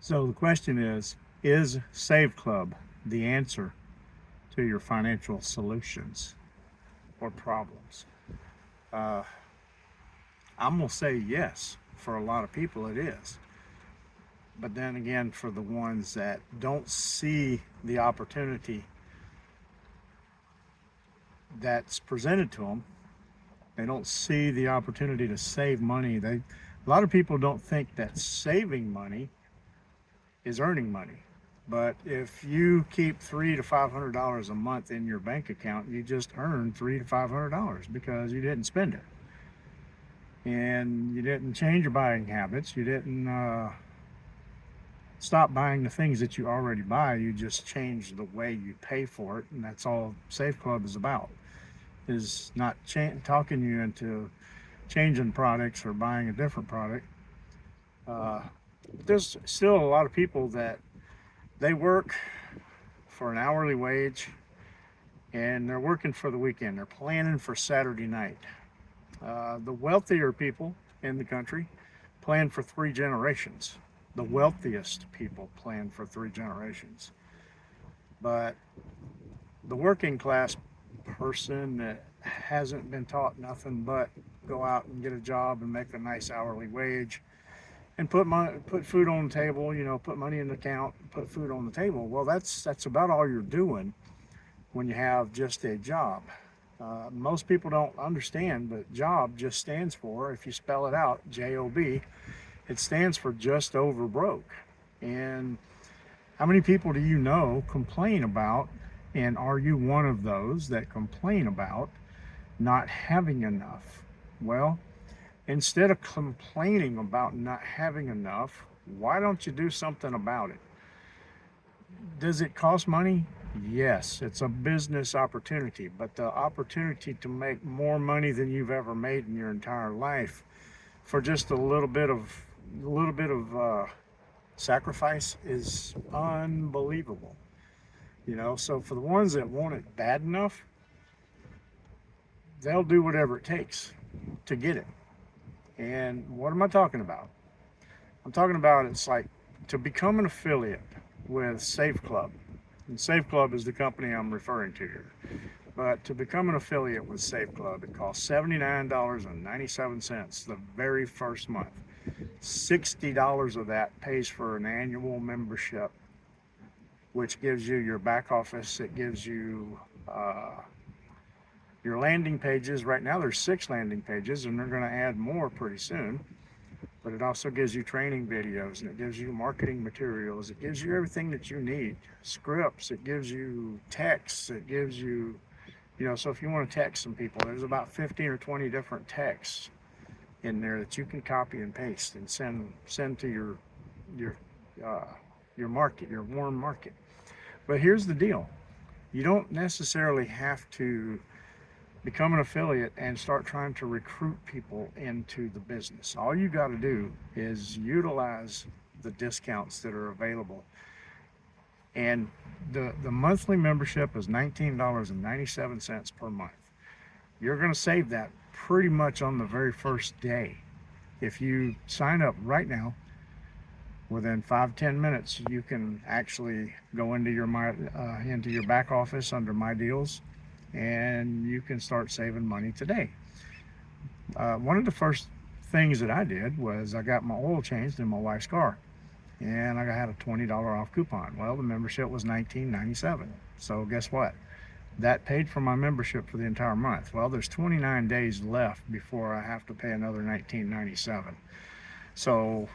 So the question is Save Club the answer to your financial solutions or problems? Uh, I'm going to say yes. For a lot of people, it is. But then again, for the ones that don't see the opportunity that's presented to them, they don't see the opportunity to save money. A lot of people don't think that saving money is earning money. But if you keep $300 to $500 a month in your bank account, you just earned $300 to $500 because you didn't spend it, and you didn't change your buying habits. You didn't stop buying the things that you already buy. You just change the way you pay for it, and that's all Safe Club is about. Is not talking you into changing products or buying a different product. Uh, there's still a lot of people that they work for an hourly wage and they're working for the weekend. They're planning for Saturday night. The wealthier people in the country plan for 3 generations. The wealthiest people plan for 3 generations. But the working class person that hasn't been taught nothing but go out and get a job and make a nice hourly wage and put food on the table, put money in the account, put food on the table. Well, that's about all you're doing when you have just a job. Most people don't understand, but job just stands for, if you spell it out, job, it stands for just over broke. And how many people do you know complain about, and are you one of those that complain about not having enough? Well, instead of complaining about not having enough, why don't you do something about it? Does it cost money? Yes, it's a business opportunity, but the opportunity to make more money than you've ever made in your entire life for just a little bit of sacrifice is unbelievable. So for the ones that want it bad enough, they'll do whatever it takes to get it. And what am I talking about? I'm talking about, it's like to become an affiliate with Safe Club. And Safe Club is the company I'm referring to here. But to become an affiliate with Safe Club, it costs $79.97 the very first month. $60 of that pays for an annual membership, which gives you your back office. It gives you your landing pages. Right now, there's 6 landing pages, and they're going to add more pretty soon. But it also gives you training videos, and it gives you marketing materials. It gives you everything that you need. Scripts. It gives you texts. It gives you, so if you want to text some people, there's about 15 or 20 different texts in there that you can copy and paste and send to your uh, your market, your warm market. But here's the deal: you don't necessarily have to become an affiliate and start trying to recruit people into the business. All you got to do is utilize the discounts that are available. And the monthly membership is $19.97 per month. You're going to save that pretty much on the very first day. If you sign up right now, within 5-10 minutes, you can actually go into your back office under My Deals, and you can start saving money today. One of the first things that I did was I got my oil changed in my wife's car, and I had a $20 off coupon. Well, the membership was $19.97. So guess what? That paid for my membership for the entire month. Well, there's 29 days left before I have to pay another $19.97. So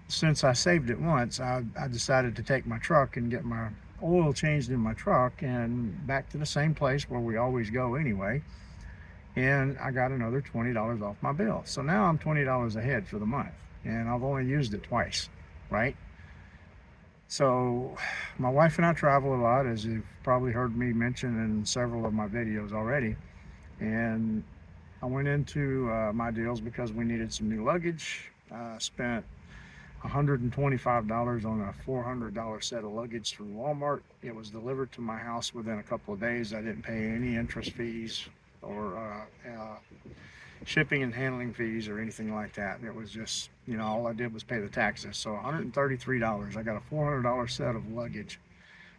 since I saved it once, I decided to take my truck and get my oil changed in my truck and back to the same place where we always go anyway. And I got another $20 off my bill. So now I'm $20 ahead for the month, and I've only used it twice, right? So my wife and I travel a lot, as you've probably heard me mention in several of my videos already. And I went into My Deals because we needed some new luggage. Spent $125 on a $400 set of luggage through Walmart. It was delivered to my house within a couple of days. I didn't pay any interest fees or shipping and handling fees or anything like that. It was just, all I did was pay the taxes. So $133. I got a $400 set of luggage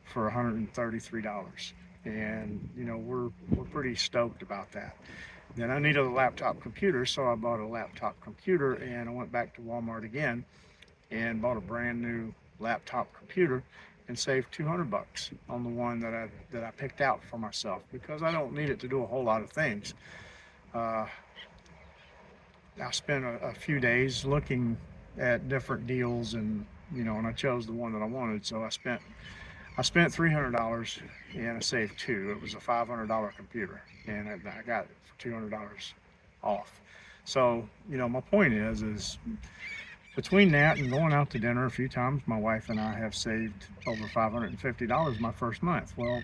for $133. And, we're pretty stoked about that. Then I needed a laptop computer, so I bought a laptop computer, and I went back to Walmart again and bought a brand new laptop computer and saved 200 bucks on the one that I picked out for myself, because I don't need it to do a whole lot of things. Uh, I spent a few days looking at different deals, and I chose the one that I wanted. So I spent $300 and I saved two. It was a $500 computer, and I got it for $200 off. So my point is between that and going out to dinner a few times, my wife and I have saved over $550 my first month. Well,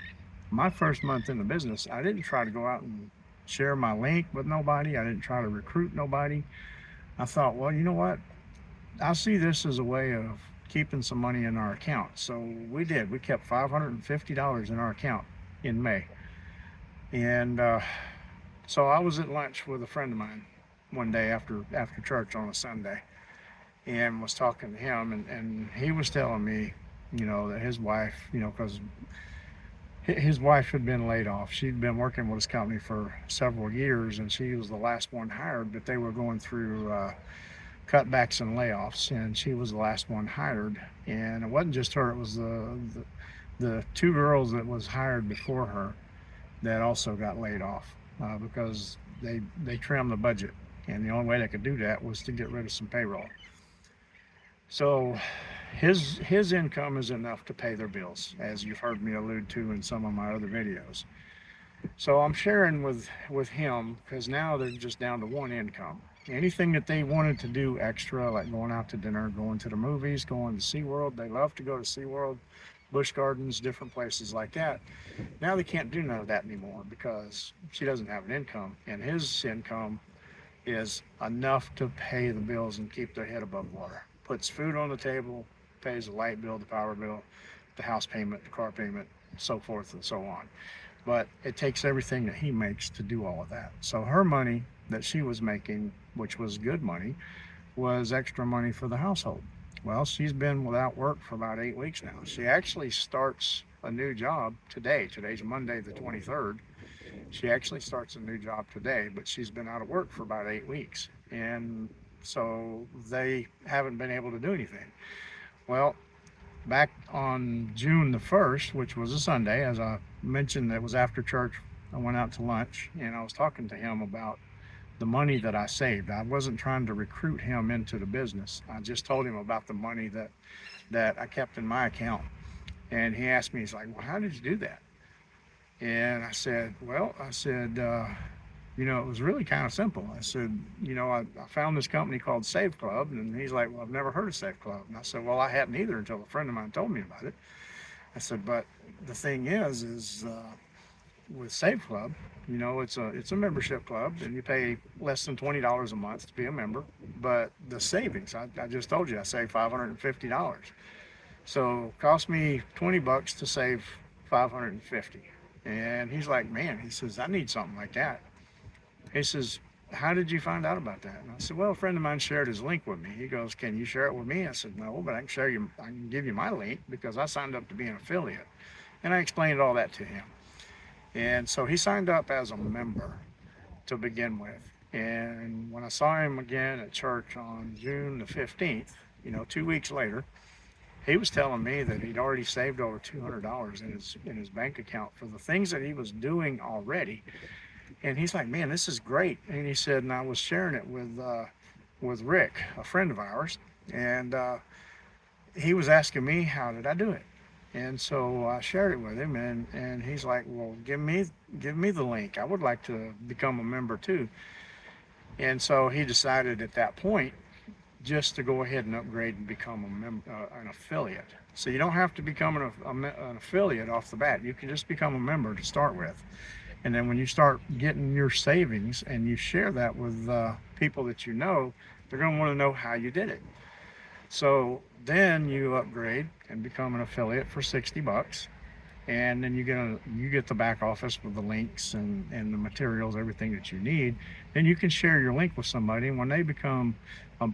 my first month in the business, I didn't try to go out and share my link with nobody. I didn't try to recruit nobody. I thought, well, you know what? I see this as a way of keeping some money in our account. So we did. We kept $550 in our account in May. And so I was at lunch with a friend of mine one day after church on a Sunday, and was talking to him, and he was telling me, that his wife, because his wife had been laid off. She'd been working with his company for several years, and she was the last one hired, but they were going through cutbacks and layoffs, and she was the last one hired. And it wasn't just her, it was the two girls that was hired before her that also got laid off because they trimmed the budget, and the only way they could do that was to get rid of some payroll. So his income is enough to pay their bills, as you've heard me allude to in some of my other videos. So I'm sharing with him, because now they're just down to one income. Anything that they wanted to do extra, like going out to dinner, going to the movies, going to SeaWorld, they love to go to SeaWorld, Busch Gardens, different places like that. Now they can't do none of that anymore because she doesn't have an income, and his income is enough to pay the bills and keep their head above water. Puts food on the table, pays the light bill, the power bill, the house payment, the car payment, so forth and so on. But it takes everything that he makes to do all of that. So her money that she was making, which was good money, was extra money for the household. Well, she's been without work for about 8 weeks now. She actually starts a new job today. Today's Monday the 23rd. She actually starts a new job today, but she's been out of work for about 8 weeks. And so they haven't been able to do anything. Well, back on June the 1st, which was a Sunday, as I mentioned, that was after church, I went out to lunch, and I was talking to him about the money that I saved. I wasn't trying to recruit him into the business. I just told him about the money that I kept in my account. And he asked me, he's like, well, how did you do that? And I said, it was really kind of simple. I said, I found this company called Save Club. And he's like, well, I've never heard of Save Club. And I said, well, I hadn't either until a friend of mine told me about it. I said, but the thing is with Save Club, it's a membership club, and you pay less than $20 a month to be a member. But the savings, I just told you, I saved $550. So it cost me 20 bucks to save 550. And he's like, man, he says, I need something like that. He says, how did you find out about that? And I said, well, a friend of mine shared his link with me. He goes, can you share it with me? I said, no, but I can give you my link because I signed up to be an affiliate. And I explained all that to him. And so he signed up as a member to begin with. And when I saw him again at church on June the 15th, 2 weeks later, he was telling me that he'd already saved over $200 in his bank account for the things that he was doing already. And he's like, man, this is great. And he said, and I was sharing it with Rick, a friend of ours, and he was asking me, how did I do it? And so I shared it with him, and he's like, well, give me the link. I would like to become a member too. And so he decided at that point just to go ahead and upgrade and become an affiliate. So you don't have to become an affiliate off the bat. You can just become a member to start with. And then when you start getting your savings and you share that with people that you know, they're going to want to know how you did it. So then you upgrade and become an affiliate for 60 bucks. and then you get the back office with the links and the materials, everything that you need. Then you can share your link with somebody, and when they become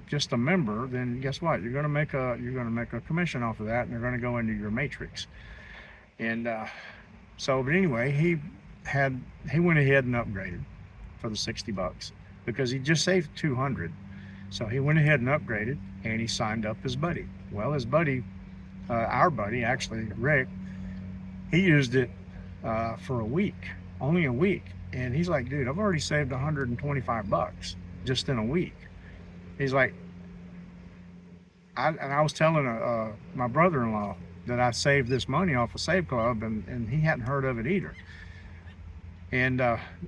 just a member, then guess what? You're going to make a commission off of that, and they're going to go into your matrix. And but anyway, had he went ahead and upgraded for the $60 because he just saved 200. So he went ahead and upgraded, and he signed up his buddy. Well, his buddy, our buddy, actually Rick, he used it for a week, only a week, and he's like, dude, I've already saved $125 just in a week. He's like, I was telling my brother-in-law that I saved this money off of Save Club, and he hadn't heard of it either. And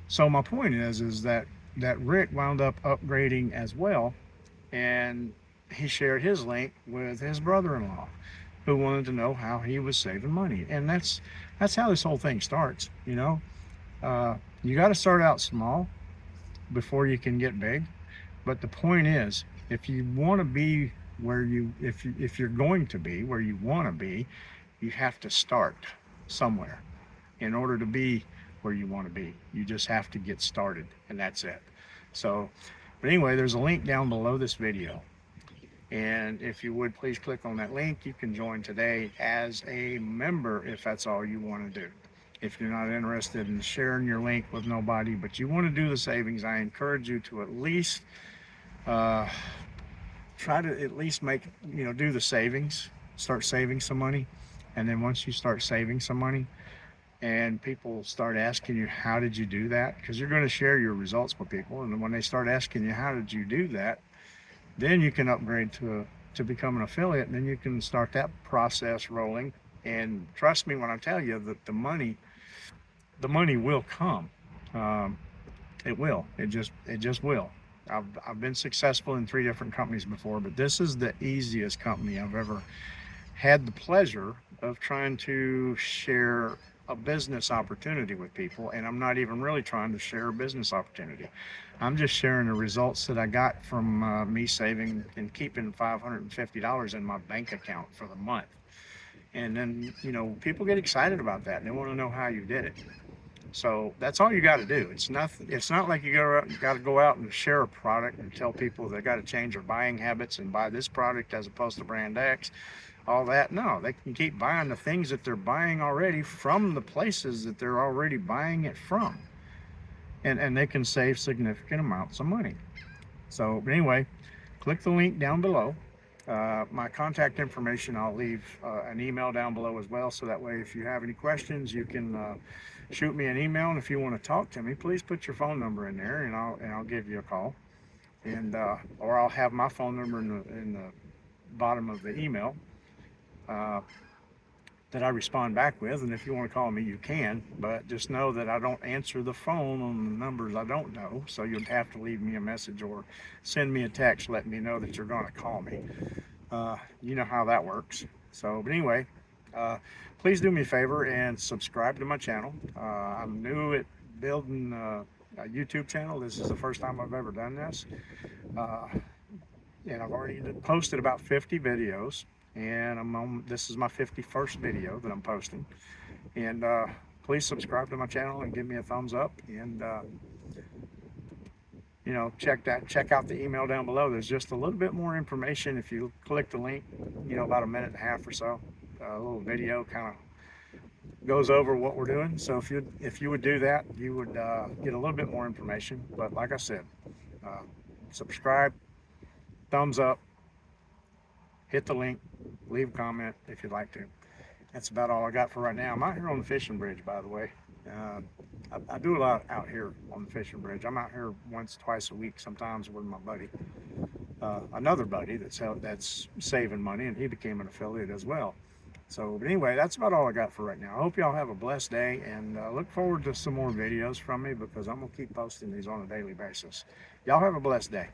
so my point is that Rick wound up upgrading as well, and he shared his link with his brother-in-law, who wanted to know how he was saving money. And that's how this whole thing starts. You got to start out small before you can get big. But the point is, if you want to be if you're going to be where you want to be, you have to start somewhere in order to be where you want to be. You just have to get started, and that's it. So, but anyway, there's a link down below this video. And if you would please click on that link, you can join today as a member if that's all you want to do. If you're not interested in sharing your link with nobody, but you want to do the savings, I encourage you to at least try to at least do the savings, start saving some money. And then once you start saving some money and people start asking you, how did you do that? Because you're going to share your results with people. And when they start asking you, how did you do that? Then you can upgrade to become an affiliate, and then you can start that process rolling. And trust me when I tell you that the money will come. It will. It just will. I've been successful in 3 different companies before, but this is the easiest company I've ever had the pleasure of trying to share a business opportunity with people. And I'm not even really trying to share a business opportunity. I'm just sharing the results that I got from me saving and keeping $550 in my bank account for the month. And then, people get excited about that, and they want to know how you did it. So that's all you got to do. It's not like you got to go out and share a product and tell people they got to change their buying habits and buy this product as opposed to brand X, all that. No, they can keep buying the things that they're buying already from the places that they're already buying it from. And they can save significant amounts of money. So, but anyway, click the link down below. My contact information, I'll leave an email down below as well. So that way, if you have any questions, you can shoot me an email. And if you want to talk to me, please put your phone number in there, and I'll give you a call. And or I'll have my phone number in the bottom of the email that I respond back with. And if you want to call me, you can, but just know that I don't answer the phone on the numbers I don't know. So you'll have to leave me a message or send me a text letting me know that you're going to call me. You know how that works. So, but anyway, please do me a favor and subscribe to my channel. I'm new at building a YouTube channel. This is the first time I've ever done this. And I've already posted about 50 videos. And this is my 51st video that I'm posting. And please subscribe to my channel and give me a thumbs up. And check out the email down below. There's just a little bit more information if you click the link. About a minute and a half or so. A little video kind of goes over what we're doing. So if you would do that, you would get a little bit more information. But like I said, subscribe, thumbs up, hit the link, leave a comment if you'd like to. That's about all I got for right now. I'm out here on the fishing bridge, by the way. I do a lot out here on the fishing bridge. I'm out here once, twice a week, sometimes with my buddy, another buddy that's saving money, and he became an affiliate as well. So, but anyway, that's about all I got for right now. I hope y'all have a blessed day, and look forward to some more videos from me, because I'm gonna keep posting these on a daily basis. Y'all have a blessed day.